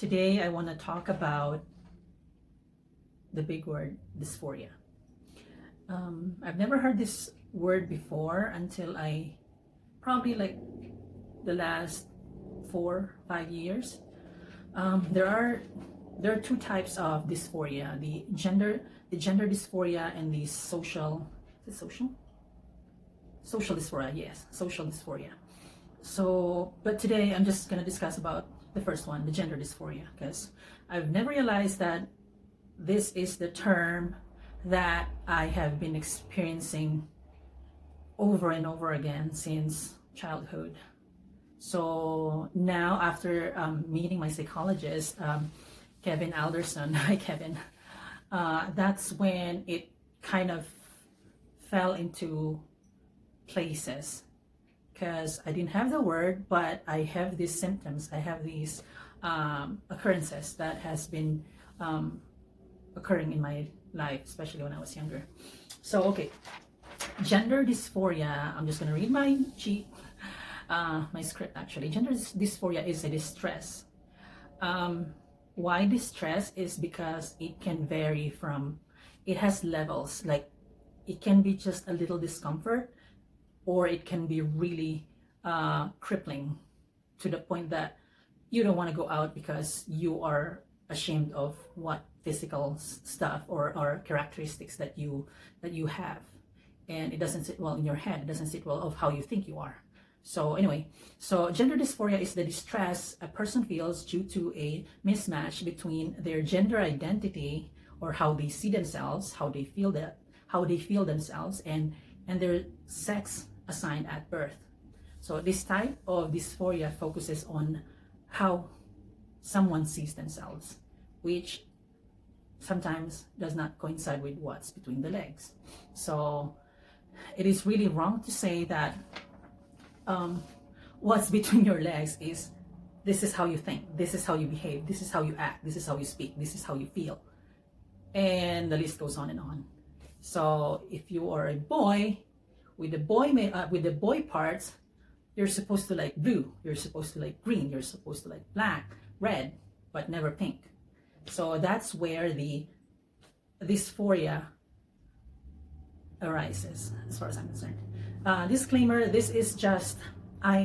Today I want to talk about the big word dysphoria. I've never heard this word before until I probably like the last 4-5 years. There are two types of dysphoria: the gender dysphoria and the social dysphoria. Yes, social dysphoria. So, but today I'm just gonna discuss about the first one, the gender dysphoria, because I've never realized that this is the term that I have been experiencing over and over again since childhood. So now, after meeting my psychologist, Kevin Alderson, hi Kevin, that's when it kind of fell into places, because I didn't have the word, but I have these symptoms, I have these occurrences that has been occurring in my life, especially when I was younger. So, okay, gender dysphoria, I'm just going to read my sheet, my script actually. Gender dysphoria is a distress. Why distress is because it can vary from, it has levels, like it can be just a little discomfort, or it can be really crippling to the point that you don't want to go out because you are ashamed of what physical stuff or characteristics that you have, and it doesn't sit well in your head, it doesn't sit well of how you think you are. So anyway, so gender dysphoria is the distress a person feels due to a mismatch between their gender identity, or how they see themselves, how they feel themselves, and their sex assigned at birth. So this type of dysphoria focuses on how someone sees themselves, which sometimes does not coincide with what's between the legs. So it is really wrong to say that what's between your legs is, this is how you think, this is how you behave, this is how you act, this is how you speak, this is how you feel, and the list goes on and on. So if you are a boy, with the boy parts, you're supposed to like blue, you're supposed to like green, you're supposed to like black, red, but never pink. So that's where the dysphoria arises, as far as I'm concerned. Disclaimer: this is just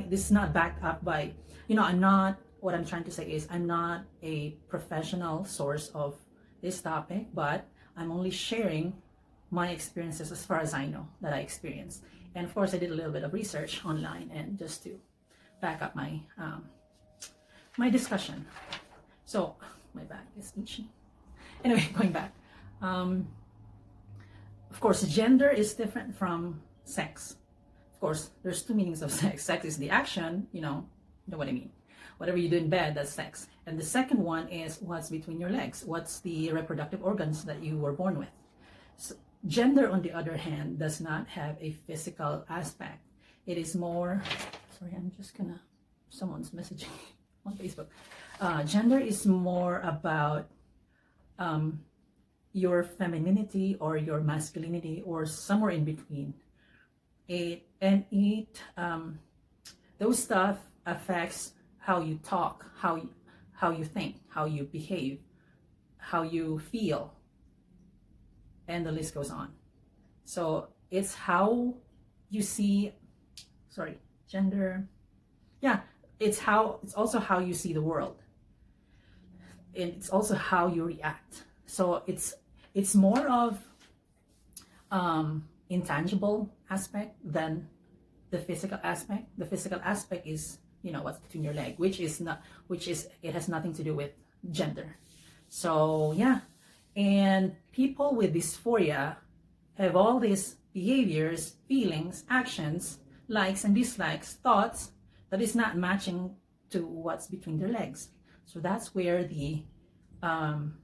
this is not backed up by, I'm not. What I'm trying to say is, I'm not a professional source of this topic, but I'm only sharing my experiences as far as I know that I experienced. And of course, I did a little bit of research online, and just to back up my my discussion. So my back is itchy. Anyway, going back. Of course, gender is different from sex. Of course, there's two meanings of sex. Sex is the action, you know what I mean. Whatever you do in bed, that's sex. And the second one is what's between your legs. What's the reproductive organs that you were born with. So, gender, on the other hand, does not have a physical aspect. It is more, sorry, I'm just gonna, someone's messaging on Facebook. Gender is more about your femininity or your masculinity, or somewhere in between. Those stuff affects how you talk, how you think, how you behave, how you feel, and the list goes on. So it's how you see, gender. Yeah, it's also how you see the world. And it's also how you react. So it's more of intangible aspect than the physical aspect. The physical aspect is, what's between your leg, it has nothing to do with gender. So yeah, and people with dysphoria have all these behaviors, feelings, actions, likes and dislikes, thoughts that is not matching to what's between their legs. So that's where the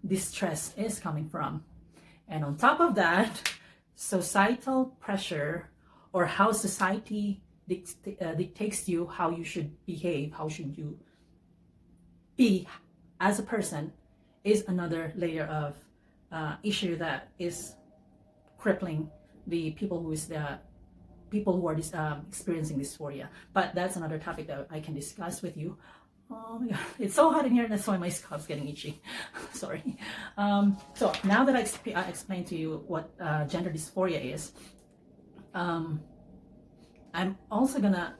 distress is coming from. And on top of that, societal pressure, or how society dictates you how you should behave, how should you be as a person, is another layer of issue that is crippling the people who are experiencing dysphoria. But that's another topic that I can discuss with you Oh my god, it's so hot in here. That's why my scalp's getting itchy. Sorry. So now that I explained to you what gender dysphoria is, I'm also gonna.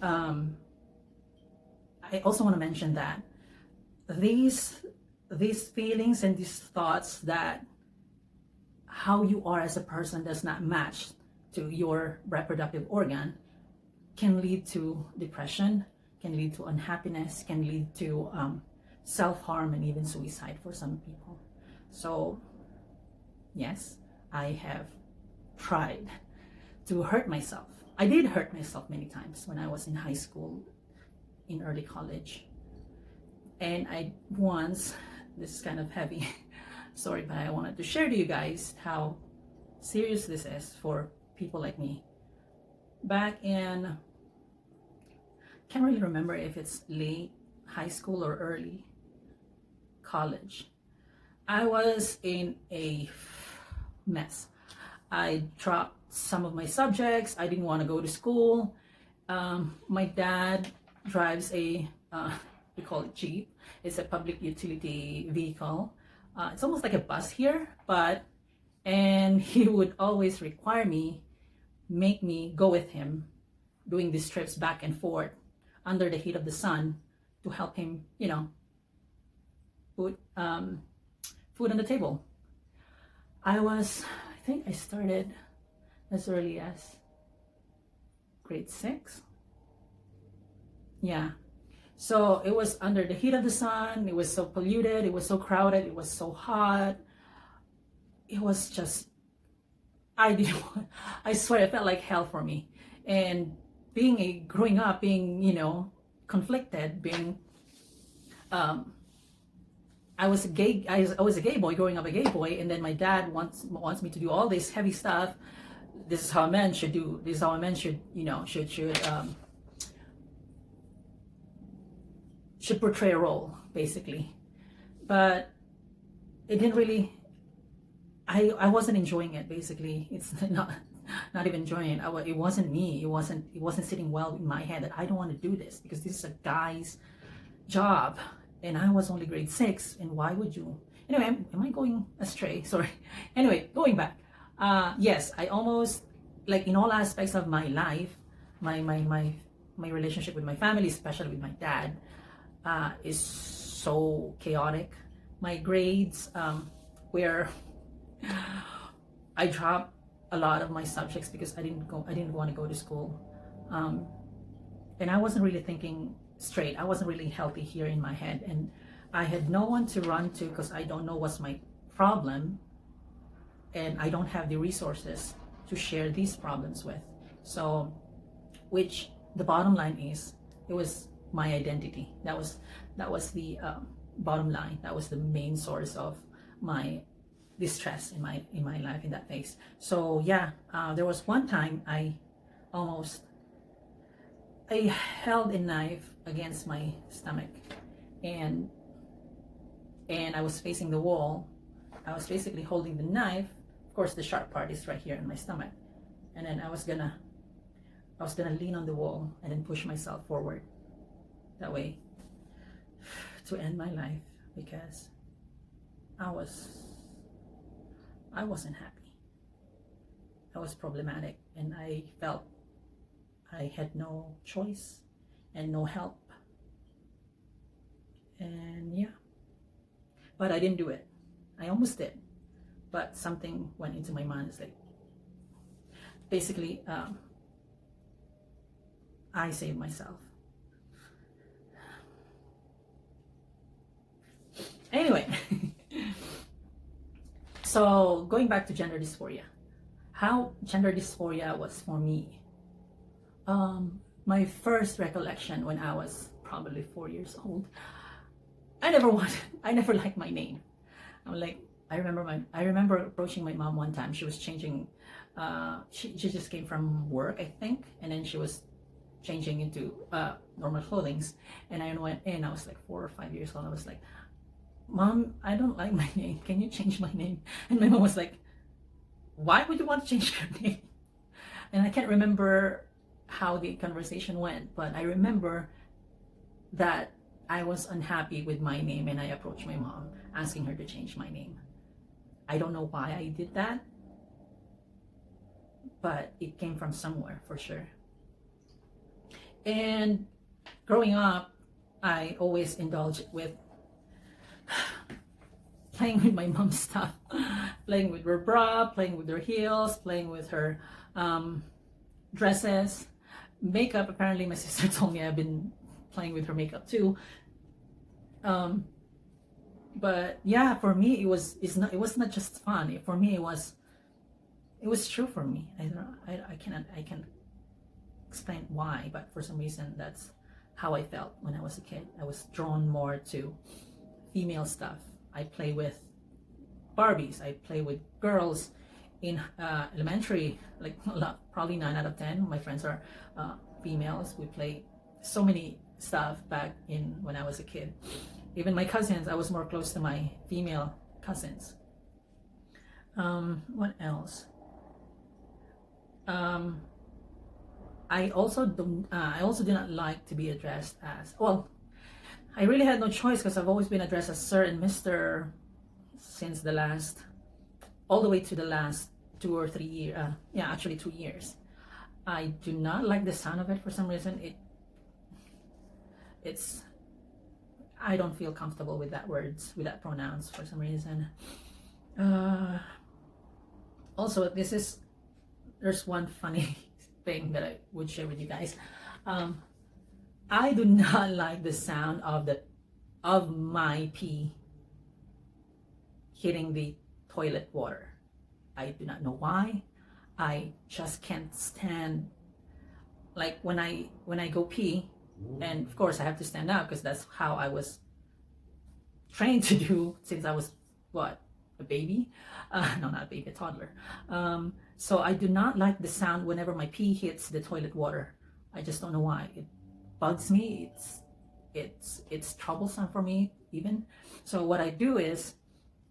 I also want to mention that these feelings and these thoughts that how you are as a person does not match to your reproductive organ can lead to depression, can lead to unhappiness, can lead to self-harm and even suicide for some people. So yes, I have tried to hurt myself. I did hurt myself many times when I was in high school, in early college. And I once, this is kind of heavy, sorry, but I wanted to share to you guys how serious this is for people like me. Back in, can't really remember if it's late high school or early college. I was in a mess. I dropped some of my subjects. I didn't want to go to school. My dad drives a, we call it Jeep. It's a public utility vehicle. It's almost like a bus here, and he would always require me, make me go with him doing these trips back and forth under the heat of the sun to help him, you know, put food on the table. I think I started as early as grade 6. Yeah. So it was under the heat of the sun. It was so polluted. It was so crowded. It was so hot. It was just, I swear it felt like hell for me. And growing up, being, you know, conflicted, being, I was a gay boy, growing up a gay boy, and then my dad wants me to do all this heavy stuff. This is how men should do. This is how a man should, you know, should portray a role, basically. But it didn't really. I wasn't enjoying it. Basically, it's not even enjoying it. It wasn't me. It wasn't sitting well in my head that I don't want to do this because this is a guy's job. And I was only grade 6, and why would you? Anyway, am I going astray? Sorry. Anyway, going back. Yes, I almost, like in all aspects of my life, my relationship with my family, especially with my dad, is so chaotic. My grades, where I dropped a lot of my subjects because I didn't want to go to school, and I wasn't really thinking straight. I wasn't really healthy here in my head, and I had no one to run to because I don't know what's my problem, and I don't have the resources to share these problems with. So, which the bottom line is, it was my identity. That was the bottom line. That was the main source of my distress in my life in that phase. So yeah, there was one time I held a knife against my stomach, and I was facing the wall. I was basically holding the knife. Of course, the sharp part is right here in my stomach, and then I was gonna lean on the wall and then push myself forward. That way, to end my life, because I wasn't happy. I was problematic, and I felt I had no choice and no help. And yeah, but I didn't do it. I almost did, but something went into my mind. It's like, basically, I saved myself. Anyway, so going back to gender dysphoria, how gender dysphoria was for me. My first recollection when I was probably 4 years old, I never liked my name. I remember approaching my mom one time. She was changing, she just came from work, I think, and then she was changing into normal clothing, and I went in. I was like 4 or 5 years old. I was like, Mom, I don't like my name. Can you change my name? And my mom was like, why would you want to change your name? And I can't remember how the conversation went, but I remember that I was unhappy with my name and I approached my mom asking her to change my name. I don't know why I did that, but it came from somewhere for sure. And growing up, I always indulged with playing with my mom's stuff, playing with her bra, playing with her heels, playing with her dresses, makeup. Apparently, my sister told me I've been playing with her makeup too. But yeah, for me, it was not just fun. For me, it was true for me. I can't explain why, but for some reason, that's how I felt when I was a kid. I was drawn more to female stuff. I play with Barbies. I play with girls in elementary, like a lot, probably 9 out of 10. My friends are females. We play so many stuff back in when I was a kid. Even my cousins, I was more close to my female cousins. What else? I also do not like to be addressed as, well, I really had no choice because I've always been addressed as Sir and Mr. since all the way to the last 2 or 3 years. Yeah, actually 2 years. I do not like the sound of it for some reason. I don't feel comfortable with that with that pronouns for some reason. Also, there's one funny thing that I would share with you guys. I do not like the sound of my pee hitting the toilet water. I do not know why. I just can't stand, like when I go pee, and of course I have to stand up because that's how I was trained to do since I was a baby. No, not a baby, a toddler. So I do not like the sound whenever my pee hits the toilet water. I just don't know why. It bugs me. It's troublesome for me even. So what I do is,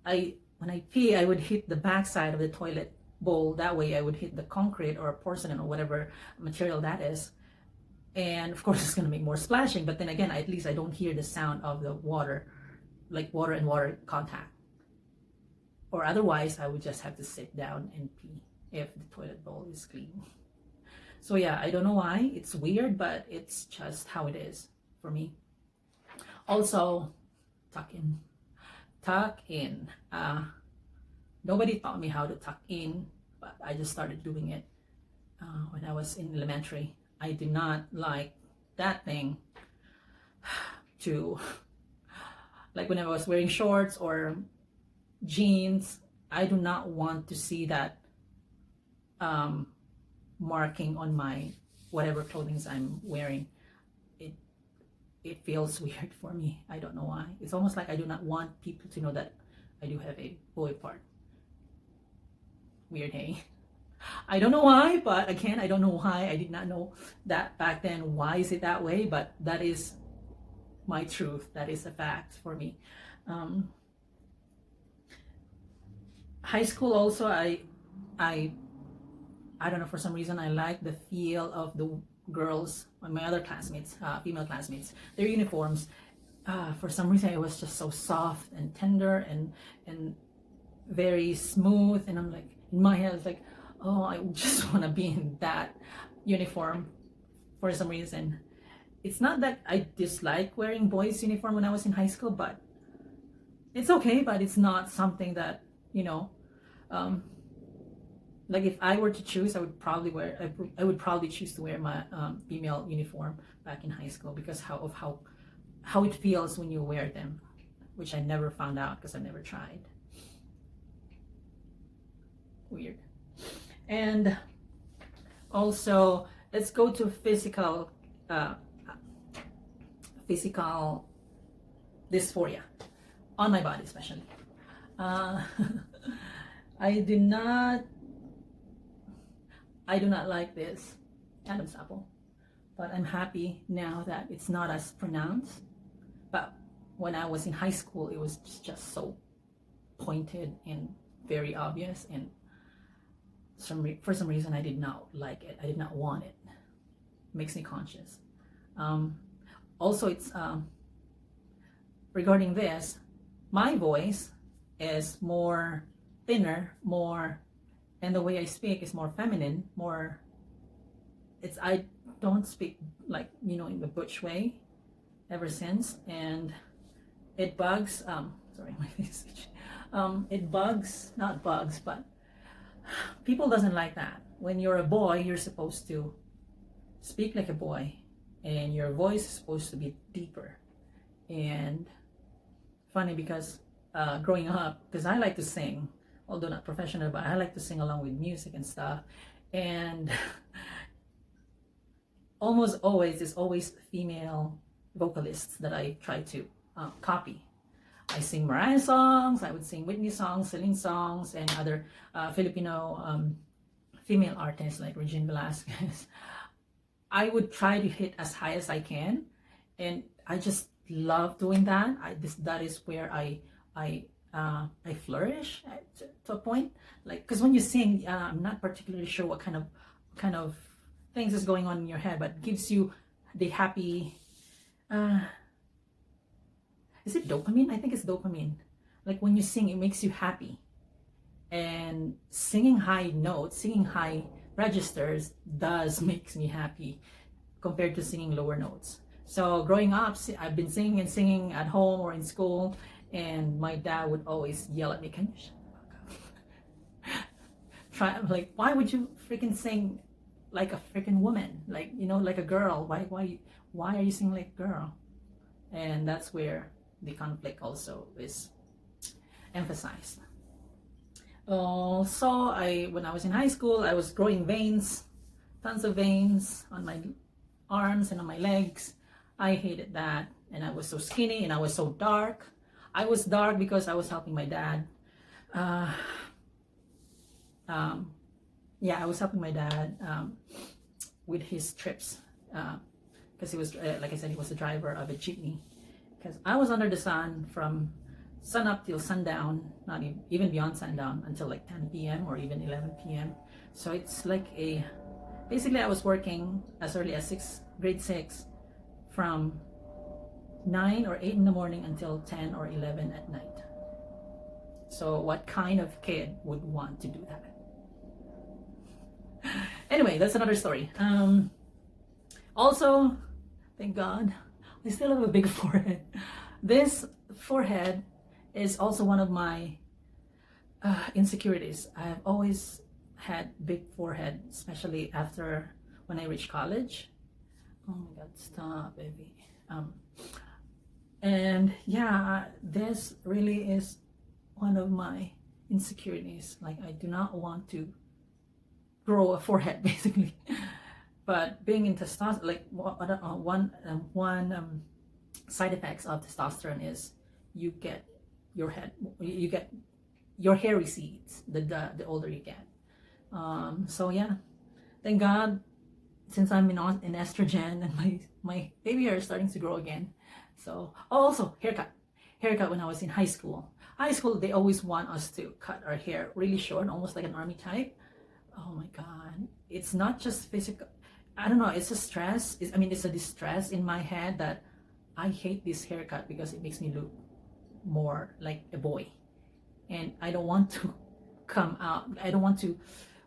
when I pee, I would hit the backside of the toilet bowl. That way I would hit the concrete or porcelain or whatever material that is. And of course it's going to make more splashing, but then again, at least I don't hear the sound of the water, like water and water contact. Or otherwise, I would just have to sit down and pee if the toilet bowl is clean. So yeah, I don't know why. It's weird, but it's just how it is for me. Also, tuck in. Tuck in. Nobody taught me how to tuck in, but I just started doing it when I was in elementary. I do not like that thing to, like when I was wearing shorts or jeans, I do not want to see that marking on my whatever clothing I'm wearing. It feels weird for me. I don't know why. It's almost like I do not want people to know that I do have a boy part. Weird, hey? I don't know why, but again, I don't know why. I did not know that back then. Why is it that way? But that is my truth. That is a fact for me. High school also, I don't know, for some reason I like the feel of the girls, my other classmates, female classmates, their uniforms. For some reason it was just so soft and tender and very smooth, and I'm like, in my head, it's like, oh, I just want to be in that uniform for some reason. It's not that I dislike wearing boys' uniform when I was in high school, but it's okay, but it's not something that, like if I were to choose, I would probably choose to wear my female uniform back in high school because how it feels when you wear them, which I never found out because I never tried. Weird. And also, let's go to physical dysphoria on my body, especially. I do not like this Adam's apple, but I'm happy now that it's not as pronounced. But when I was in high school, it was just so pointed and very obvious, and for some reason I did not like it. I did not want it. It makes me conscious. Also, it's regarding this, my voice is more thinner, more, and the way I speak is more feminine, more, I don't speak like, in the butch way ever since, and it bugs, sorry, my face, it bugs, not bugs, but people doesn't like that. When you're a boy, you're supposed to speak like a boy, and your voice is supposed to be deeper. And funny because growing up, because I like to sing, although not professional, but I like to sing along with music and stuff, and almost always there's always female vocalists that I try to copy. I sing Mariah songs, I would sing Whitney songs, Celine songs, and other Filipino female artists like Regine Velasquez. I would try to hit as high as I can, and I just love doing that. That is where I flourish to a point. Like, because when you sing, I'm not particularly sure what kind of things is going on in your head, but it gives you the happy. Is it dopamine? I think it's dopamine. Like when you sing, it makes you happy. And singing high notes, singing high registers makes me happy compared to singing lower notes. So growing up, I've been singing and singing at home or in school, and my dad would always yell at me, "Can you shut the fuck up?" Like, why would you freaking sing like a freaking woman? Like, like a girl. Why are you singing like a girl? And that's where the conflict also is emphasized. So when I was in high school, I was growing veins, tons of veins on my arms and on my legs. I hated that, and I was so skinny, and I was so dark. I was dark because I was helping my dad. I was helping my dad with his trips because he was, like I said, he was the driver of a jeepney. Because I was under the sun from sun up till sundown, not even beyond sundown, until like 10 p.m. or even 11 p.m. So it's like basically I was working as early as grade 6 from 9 or 8 in the morning until 10 or 11 at night. So what kind of kid would want to do that? Anyway, that's another story. Also, thank God, I still have a big forehead. This forehead is also one of my insecurities. I have always had big forehead, especially after when I reached college. Oh my God, stop, baby. And yeah, this really is one of my insecurities. Like, I do not want to grow a forehead, basically. But being in testosterone, like one side effects of testosterone is you get your hair recedes the older you get. So yeah, thank God, since I'm in estrogen and my baby hair is starting to grow again. So also haircut when I was in high school, they always want us to cut our hair really short, almost like an army type. Oh my God, it's not just physical. I don't know, it's a stress. It's a distress in my head that I hate this haircut because it makes me look more like a boy, and I don't want to come out. I don't want to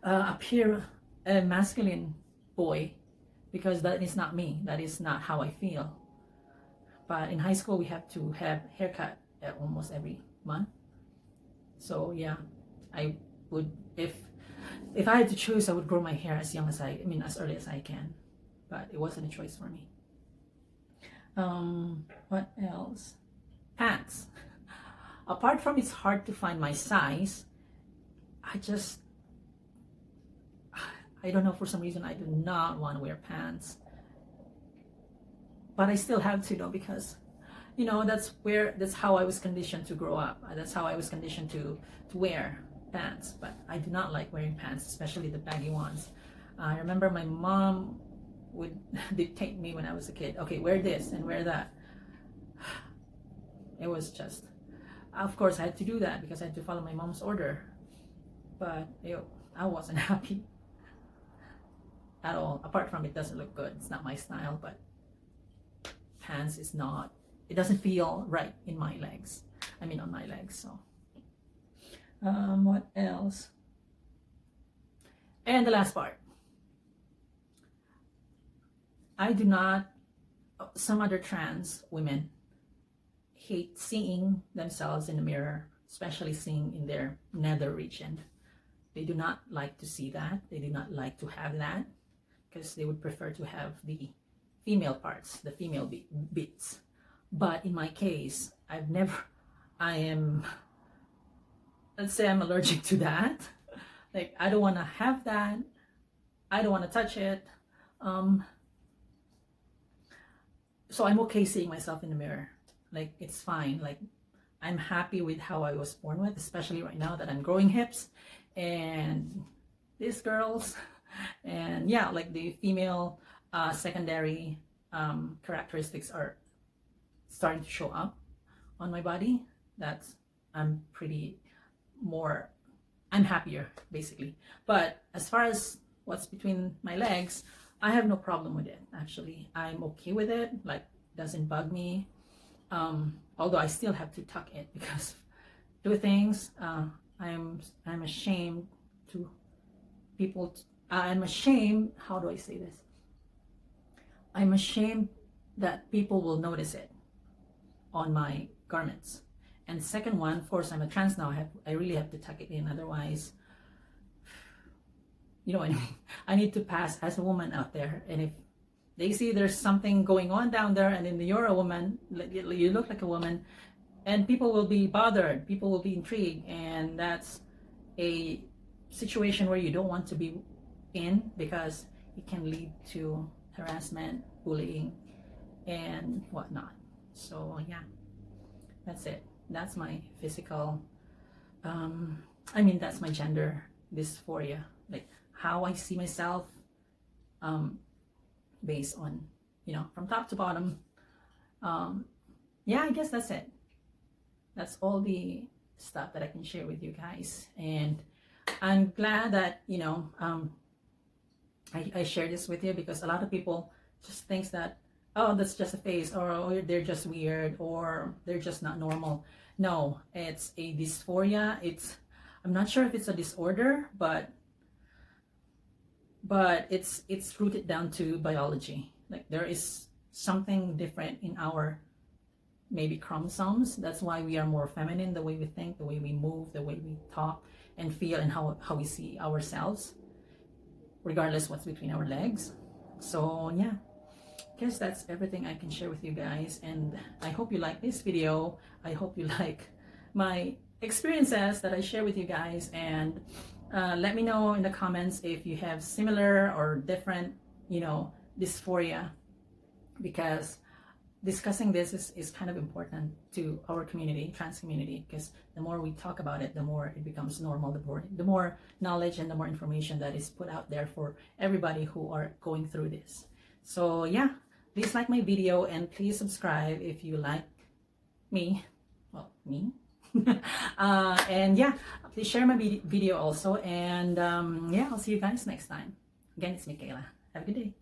appear a masculine boy, because that is not me. That is not how I feel. But in high school, we have to have haircut almost every month. So yeah, I would, if I had to choose, I would grow my hair as early as I can. But it wasn't a choice for me. What else? Pants. Apart from it's hard to find my size, I don't know, for some reason I do not want to wear pants. But I still have to, though, because that's how I was conditioned to grow up. That's how I was conditioned to wear pants. But I do not like wearing pants, especially the baggy ones. I remember my mom would dictate me when I was a kid. Okay, wear this and wear that. It was just, of course I had to do that because I had to follow my mom's order. But I wasn't happy at all. Apart from it doesn't look good. It's not my style, but pants is not it doesn't feel right in my legs. I mean on my legs. So what else? And the last part, I do not, some other trans women hate seeing themselves in the mirror, especially seeing in their nether region. They do not like to see that. They do not like to have that, because they would prefer to have the female parts, the female bits. But in my case, let's say I'm allergic to that. Like, I don't want to have that. I don't want to touch it. So I'm okay seeing myself in the mirror. Like, it's fine. Like, I'm happy with how I was born with, especially right now that I'm growing hips and these girls. And yeah, like the female secondary characteristics are starting to show up on my body. I'm happier basically. But as far as what's between my legs, I have no problem with it. Actually, I'm okay with it. Like, doesn't bug me. Although I still have to tuck it because two things. I'm ashamed to people. I'm ashamed. How do I say this? I'm ashamed that people will notice it on my garments. And second one, of course, I'm a trans now. I really have to tuck it in. Otherwise, you know what I mean? I need to pass as a woman out there. And if they see there's something going on down there, and then you're a woman, you look like a woman, and people will be bothered, people will be intrigued, and that's a situation where you don't want to be in, because it can lead to harassment, bullying, and whatnot. So yeah, that's it. That's my physical, that's my gender dysphoria, like how I see myself, based on, from top to bottom. Yeah, I guess that's it. That's all the stuff that I can share with you guys. And I'm glad that, I share this with you, because a lot of people just thinks that, oh, that's just a phase, or they're just weird, or they're just not normal. No, it's a dysphoria. I'm not sure if it's a disorder, but it's rooted down to biology. Like, there is something different in our maybe chromosomes. That's why we are more feminine, the way we think, the way we move, the way we talk and feel, and how we see ourselves, regardless what's between our legs. So yeah, I guess that's everything I can share with you guys, and I hope you like this video. I hope you like my experiences that I share with you guys, and let me know in the comments if you have similar or different, dysphoria, because discussing this is kind of important to our community, trans community, because the more we talk about it, the more it becomes normal, the more knowledge and the more information that is put out there for everybody who are going through this. So yeah, please like my video, and please subscribe if you like me. And yeah, please share my video also, and yeah, I'll see you guys next time. Again, it's Michaela. Have a good day.